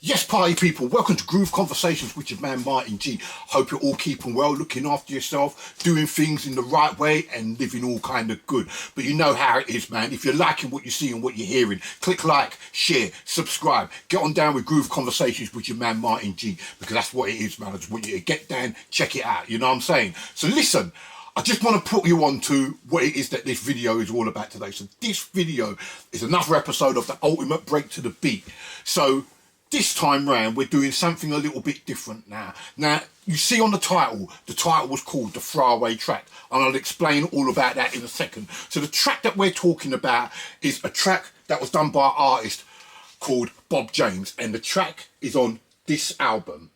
Yes, party people, welcome to Groove Conversations with your man Martin G. Hope you're all keeping well, looking after yourself, doing things in the right way and living all kind of good. But you know how it is, man. If you're liking what you see and what you're hearing, click like, share, subscribe. Get on down with Groove Conversations with your man Martin G, because that's what it is, man. I just want you to get down, check it out, you know what I'm saying? So listen, I just want to put you on to what it is that this video is all about today. So this video is another episode of the Ultimate Break to the Beat. So this time round, we're doing something a little bit different now. Now, you see on the title was called the Throwaway track, and I'll explain all about that in a second. So the track that we're talking about is a track that was done by an artist called Bob James, and the track is on this album.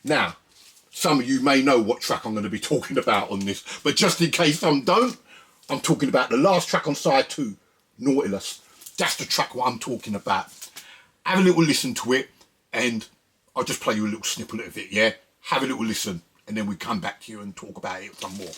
Now, some of you may know what track I'm going to be talking about on this, but just in case some don't, I'm talking about the last track on side 2, Nautilus. That's the track what I'm talking about. Have a little listen to it, and I'll just play you a little snippet of it, yeah? Have a little listen, and then we come back to you and talk about it some more.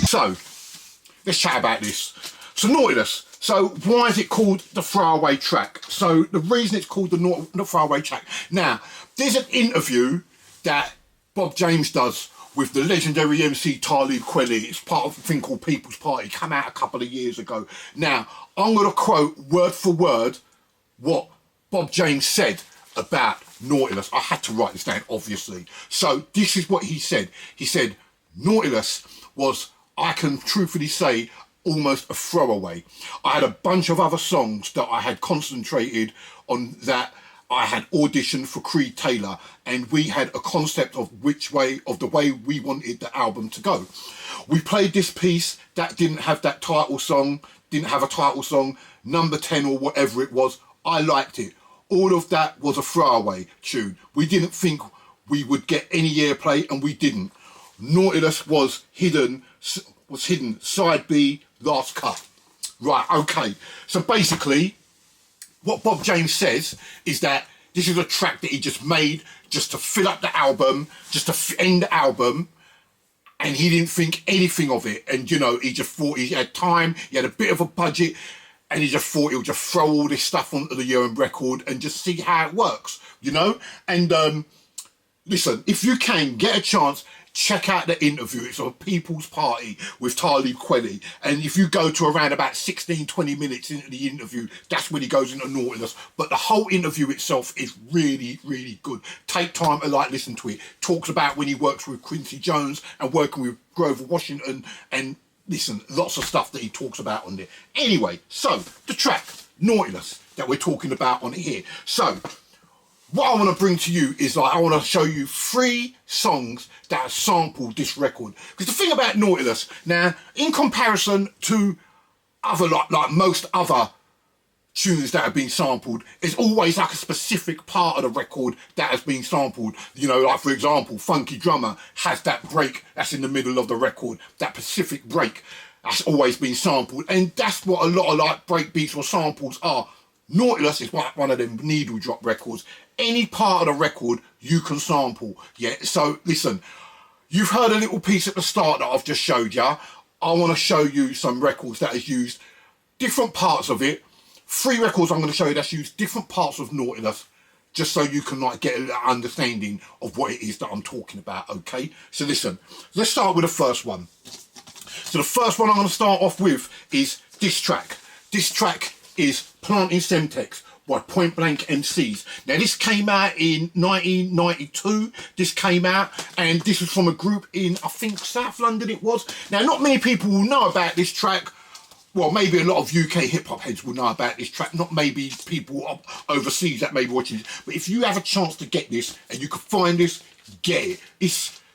So, let's chat about this. So Nautilus, so why is it called the Throwaway track? So the reason it's called the Throwaway track, now, there's an interview that Bob James does with the legendary MC Talib Kweli. It's part of a thing called People's Party, come out a couple of years ago. Now, I'm going to quote word for word what Bob James said about Nautilus. I had to write this down, obviously. So this is what he said. He said, Nautilus was, I can truthfully say, almost a throwaway. I had a bunch of other songs that I had concentrated on, that I had auditioned for Creed Taylor, and we had a concept of the way we wanted the album to go. We played this piece that didn't have that title song, didn't have a title song, number 10 or whatever it was. I liked it. All of that was a throwaway tune. We didn't think we would get any airplay, and we didn't. Nautilus was hidden, side B, last cut. Right, okay. So basically, what Bob James says is that this is a track that he just made just to fill up the album, just to end the album, and he didn't think anything of it. And, you know, he just thought he had time, he had a bit of a budget, and he just thought he would just throw all this stuff onto the record and just see how it works, you know? And listen, if you can get a chance, check out the interview. It's on People's Party with Talib Kweli. And if you go to around about 16-20 minutes into the interview, that's when he goes into Nautilus. But the whole interview itself is really, really good. Take time to listen to it. Talks about when he works with Quincy Jones and working with Grover Washington, and listen, lots of stuff that he talks about on there. Anyway, so the track, Nautilus, that we're talking about on here. So what I want to bring to you is, I want to show you 3 songs that have sampled this record. Because the thing about Nautilus, now, in comparison to other, like most other tunes that have been sampled, it's always like a specific part of the record that has been sampled. You know, like for example, Funky Drummer has that break that's in the middle of the record, that Pacific break, that's always been sampled. And that's what a lot of like break beats or samples are. Nautilus is one of them needle drop records. Any part of the record you can sample, yeah? So listen, you've heard a little piece at the start that I've just showed you. I want to show you some records that has used different parts of it. 3 records I'm going to show you that's used different parts of Nautilus, just so you can like get an understanding of what it is that I'm talking about, okay? So listen, let's start with the first one. So the first one I'm going to start off with is this track. This track is Planting Semtex by Point Blank MCs. Now this came out in 1992, this came out, and this was from a group in, I think, South London it was. Now not many people will know about this track. Well, maybe a lot of UK hip-hop heads will know about this track, not maybe people overseas that may be watching this. But if you have a chance to get this, and you can find this, get it.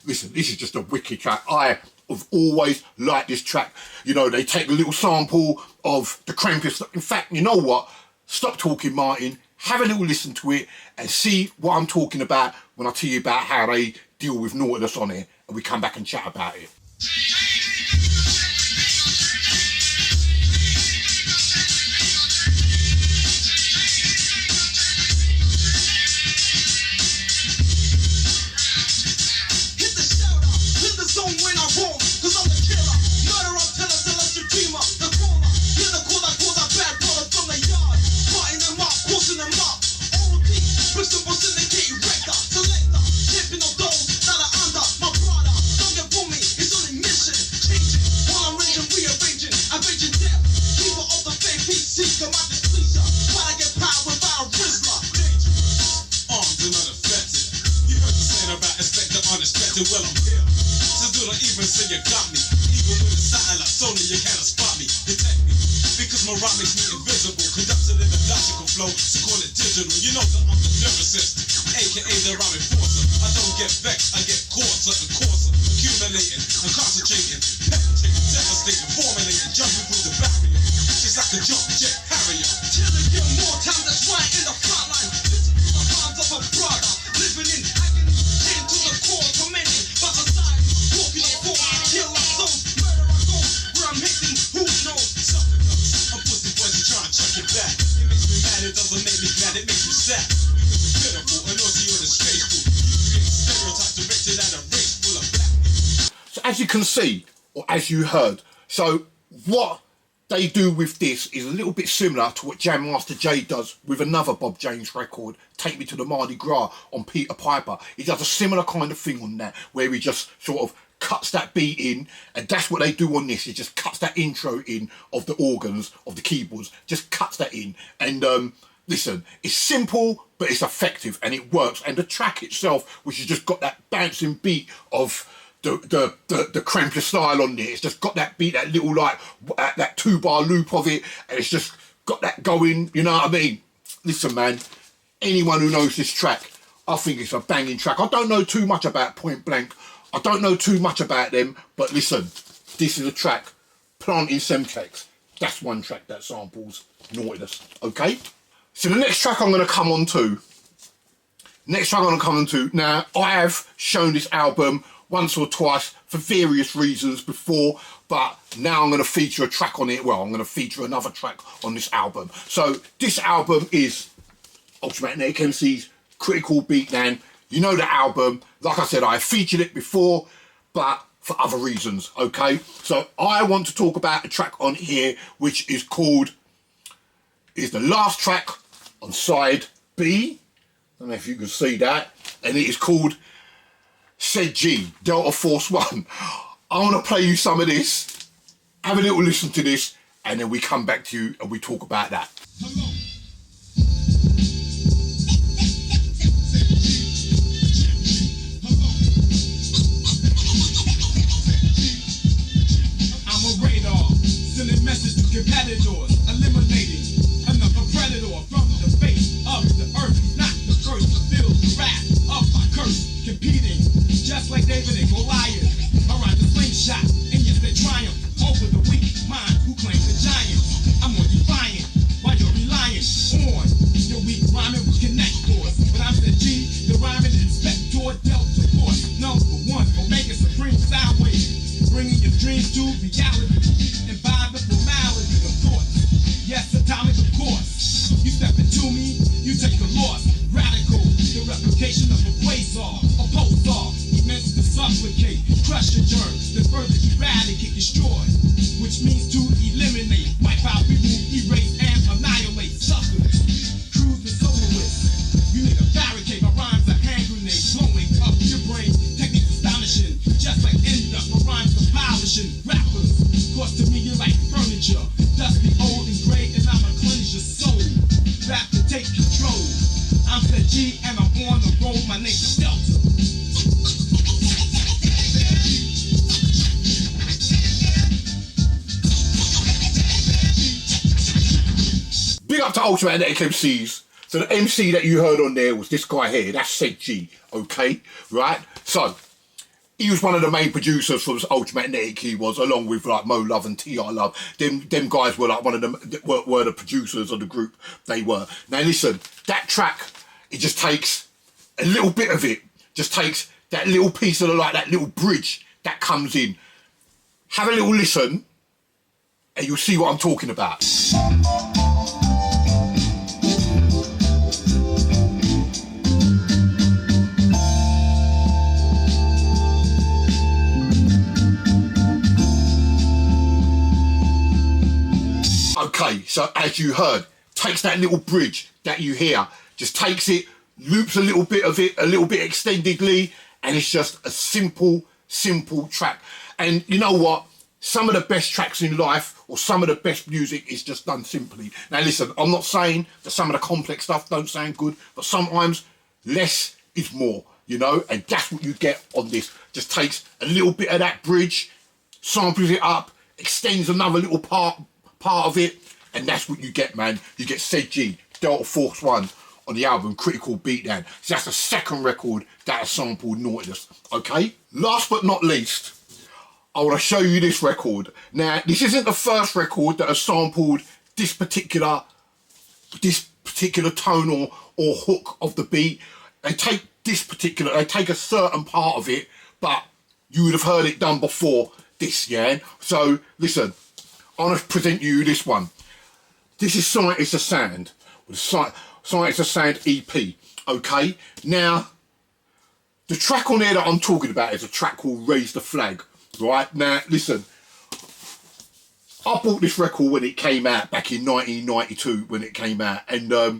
Listen, this is just a wicked track. I have always liked this track. You know, they take a little sample of the Krampus. In fact, you know what? Stop talking, Martin. Have a little listen to it and see what I'm talking about when I tell you about how they deal with Nautilus on it, and we come back and chat about it. Well, I'm here. So do not even say you got me. Even when it's something like Sony, you cannot spot me, detect me. Because my rhyme makes me invisible, conducted in a logical flow, so call it digital. You know that I'm the lyricist, aka the rhyme enforcer. I don't get vexed, I get coarser and coarser, accumulating and concentrating, penetrating, devastating, formulating, jumping through the barrier. It's like a jump jet harrier. Telling you more time, that's right in the front line. Listen to the rhymes of a brother, living in agony, chained to the core, tormented by society, walking on four, kill our souls, murder our goals, where I'm hitting, who knows? Something else. I'm pussy boys, you try and check it back. It makes me mad, it doesn't make me glad, it makes me sad. Because it's pitiful, and also you're disgraceful. You create stereotypes directed at a race full of black people. So as you can see, or as you heard, so what they do with this is a little bit similar to what Jam Master Jay does with another Bob James record, Take Me to the Mardi Gras on Peter Piper. He does a similar kind of thing on that, where he just sort of cuts that beat in, and that's what they do on this. He just cuts that intro in of the organs, of the keyboards, just cuts that in. And listen, it's simple, but it's effective, and it works. And the track itself, which has just got that bouncing beat of the Crampler style on there, it's just got that beat, that little like that 2-bar loop of it, and it's just got that going, you know what I mean? Listen, man, anyone who knows this track, I think it's a banging track. I don't know too much about Point Blank, I don't know too much about them, but listen, this is a track, Planting Semtex. That's one track that samples Nautilus, okay? So the next track I'm going to come on to, now I have shown this album once or twice for various reasons before, but now I'm going to feature a track on it. Well, I'm going to feature another track on this album. So this album is Ultimatic MC's Critical Beatdown. You know the album. Like I said, I featured it before, but for other reasons, okay? So I want to talk about a track on here, which is the last track on side B. I don't know if you can see that. And it is called Said G, Delta Force One. I want to play you some of this, have a little listen to this, and then we come back to you and we talk about that. I'm a radar, sending message to competitors, eliminating another predator from the face of the earth. Not the first to feel the wrath of my curse, competing just like David and Goliath around the slingshot, and yes they triumph over the weak mind who claims the giant. I'm more defiant while you're relying on your weak rhyming with connect doors. But I'm the G, the rhyming inspector, Delta Force #1, Omega Supreme Sound Wave, bringing your dreams to reality, and by the formality of thoughts. Yes, atomic of course. You step into me, you take the loss. Radical, the replication of a quasar, a pulsar, immense to supplicate, crush your germs, then further eradicate, destroy, which means to eliminate, wipe out, remove, erase, and annihilate suckers. Cruise the soloist. You need a barricade, my rhymes are hand grenades, blowing up your brain, techniques astonishing, just like end up, my rhymes are polishing, rappers, cause to me you're like furniture, dusty, old, and gray, and I'ma cleanse your soul, rap to take control. I'm the G and I'm on the road, my name's Delta. Big up to Ultimatic MCs. So the MC that you heard on there was this guy here, that's Said G, okay? Right? So, he was one of the main producers for Ultimatic, he was, along with like Mo Love and T.R. Love. Them guys were like one of them, were the producers of the group, they were. Now listen, that track, it just takes a little bit of it, just takes that little piece of like that little bridge that comes in. Have a little listen and you'll see what I'm talking about. Okay, so as you heard, takes that little bridge that you hear, just takes it, loops a little bit of it, a little bit extendedly, and it's just a simple track. And you know what? Some of the best tracks in life, or some of the best music, is just done simply. Now listen, I'm not saying that some of the complex stuff don't sound good, but sometimes less is more, you know, and that's what you get on this. Just takes a little bit of that bridge, samples it up, extends another little part of it, and that's what you get, man. You get Said G, Delta Force One on the album Critical Beatdown. So that's the second record that has sampled Nautilus, okay? Last but not least, I want to show you this record. Now, this isn't the first record that has sampled this particular tone or hook of the beat. They take a certain part of it, but you would have heard it done before this, yeah? So, listen, I'm going to present you this one. This is Scientist of Sound, with Scientist of Sound EP, okay? Now, the track on there that I'm talking about is a track called Raise the Flag, right? Now, listen, I bought this record when it came out, back in 1992 when it came out, and I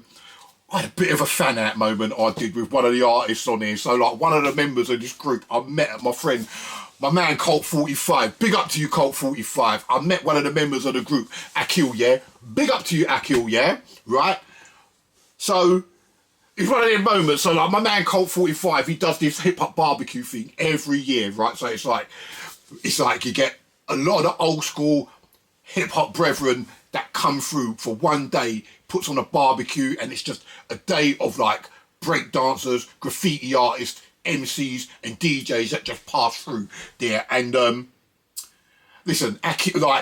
had a bit of a fan out moment I did with one of the artists on here. So, like, one of the members of this group, I met my friend, my man Colt 45, big up to you Colt 45. I met one of the members of the group, Akil, yeah? Big up to you Akil, yeah? Right? So, it's one of them moments, so like my man Colt 45, he does this hip hop barbecue thing every year, right? So it's like you get a lot of the old school hip hop brethren that come through for one day, puts on a barbecue, and it's just a day of like break dancers, graffiti artists, MCs and DJs that just pass through there. And listen,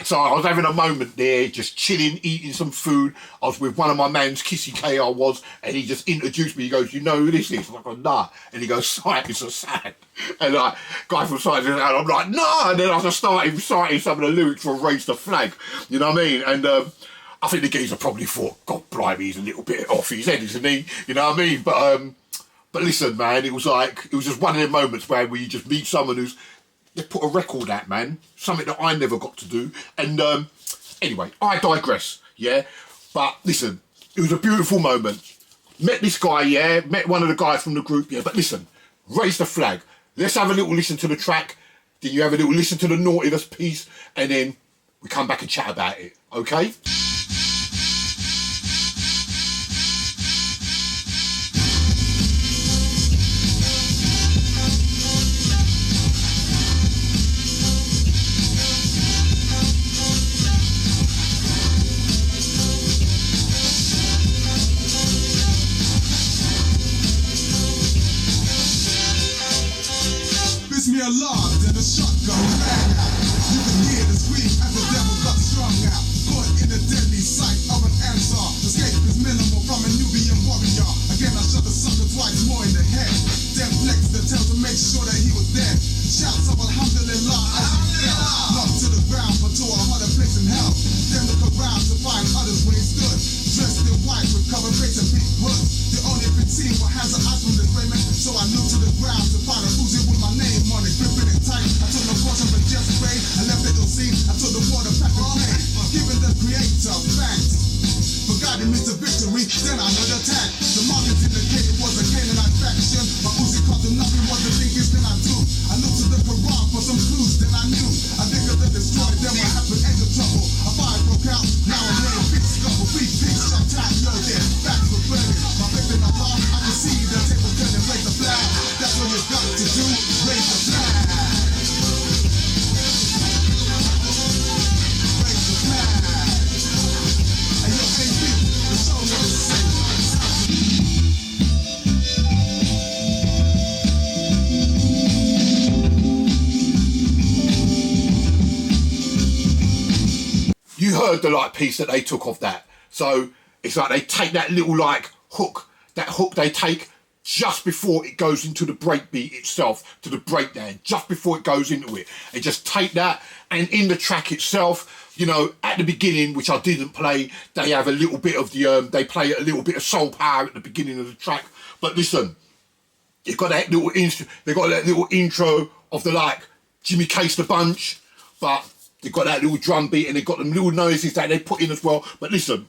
so I was having a moment there, just chilling, eating some food. I was with one of my mans, Kissy K and he just introduced me. He goes, you know who this is? I'm like, nah. And he goes, Scientist of Sound. And like, guy from Scientist of Sound, I'm like, nah. And then I just started reciting some of the lyrics for Raise the Flag. You know what I mean? And I think the geezer probably thought, God blimey, he's a little bit off his head, isn't he? You know what I mean? But listen, man, it was just one of them moments where you just meet someone who's, they put a record out, man. Something that I never got to do. And anyway, I digress, yeah? But listen, it was a beautiful moment. Met this guy, yeah? Met one of the guys from the group, yeah? But listen, Raise the Flag. Let's have a little listen to the track. Then you have a little listen to the Nautilus piece. And then we come back and chat about it, okay? Alarm, then a shotgun rang out. You can hear the scream as the devil got strung out. Caught in the deadly sight of an answer. Escape is minimal from a Nubian warrior. Again, I shot the sucker twice more in the head. Then flexed the tail to make sure that he was dead. Shouts of Alhamdulillah as he fell. Knocked to the ground, but to a harder place in hell. Then look around to find others when he stood. Dressed in white with covered face and big hoods. The only big team were hands and eyes from the raiment. So I looked to the ground to find a Uzi with my name on it. Gripping it tight. I took no caution but just spray. I left it on scene. I took the water pack and play. Giving the creator thanks for guiding me to victory. Then I heard attack. The markings indicated was a Canaanite faction. My Uzi caught to nothing was the biggest thing I do. I looked to the Quran for some clues. Then I knew I think of the destroyed. Then what happened? End of trouble. A fire broke out. Now I'm laying big scuffle. Big shot time. Yo, there. Backs were burning. My faith in Allah. I can see the table turning. Raise the flag. That's what you got to do. Raise the flag. Raise the flag. And yo, AP, the soul of the same. You heard the like piece that they took off that. So it's like they take that little like hook they take, just before it goes into the breakbeat itself, to the breakdown, just before it goes into it. And just take that, and in the track itself, you know, at the beginning, which I didn't play, they have a little bit of the, they play a little bit of soul power at the beginning of the track. But listen, they got that little intro of the, like, Jimmy Case the Bunch, but they got that little drum beat, and they got them little noises that they put in as well. But listen,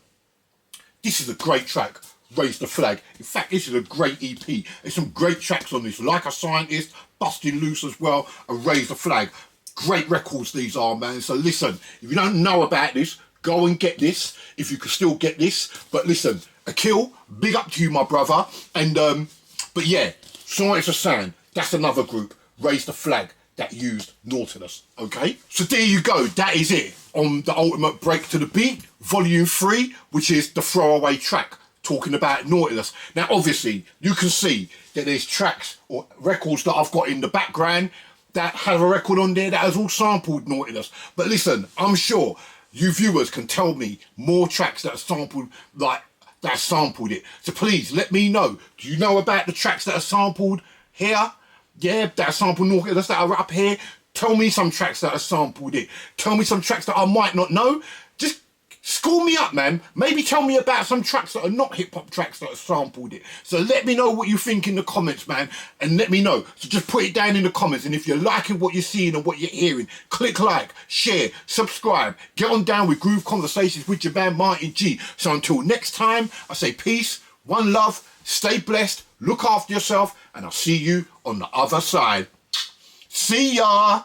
this is a great track, Raise the Flag. In fact, this is a great EP. There's some great tracks on this, Like a Scientist, Busting Loose as well, and Raise the Flag. Great records these are, man. So listen, if you don't know about this, go and get this, if you can still get this. But listen, Akil, big up to you, my brother. And, but yeah, Science of Sound, that's another group, Raise the Flag, that used Nautilus, okay? So there you go, that is it on the Ultimate Break to the Beat, Volume 3, which is the Throwaway track, talking about Nautilus. Now, obviously, you can see that there's tracks or records that I've got in the background that have a record on there that has all sampled Nautilus. But listen, I'm sure you viewers can tell me more tracks that are sampled, like, that sampled it. So please, let me know. Do you know about the tracks that are sampled here? Yeah, that are sampled Nautilus, that are up here. Tell me some tracks that are sampled it. Tell me some tracks that I might not know. Just school me up, man. Maybe tell me about some tracks that are not hip-hop tracks that are sampled it. So let me know what you think in the comments, man. And let me know. So just put it down in the comments. And if you're liking what you're seeing and what you're hearing, click like, share, subscribe. Get on down with Groove Conversations with your man, Martin G. So until next time, I say peace, one love, stay blessed, look after yourself, and I'll see you on the other side. See ya!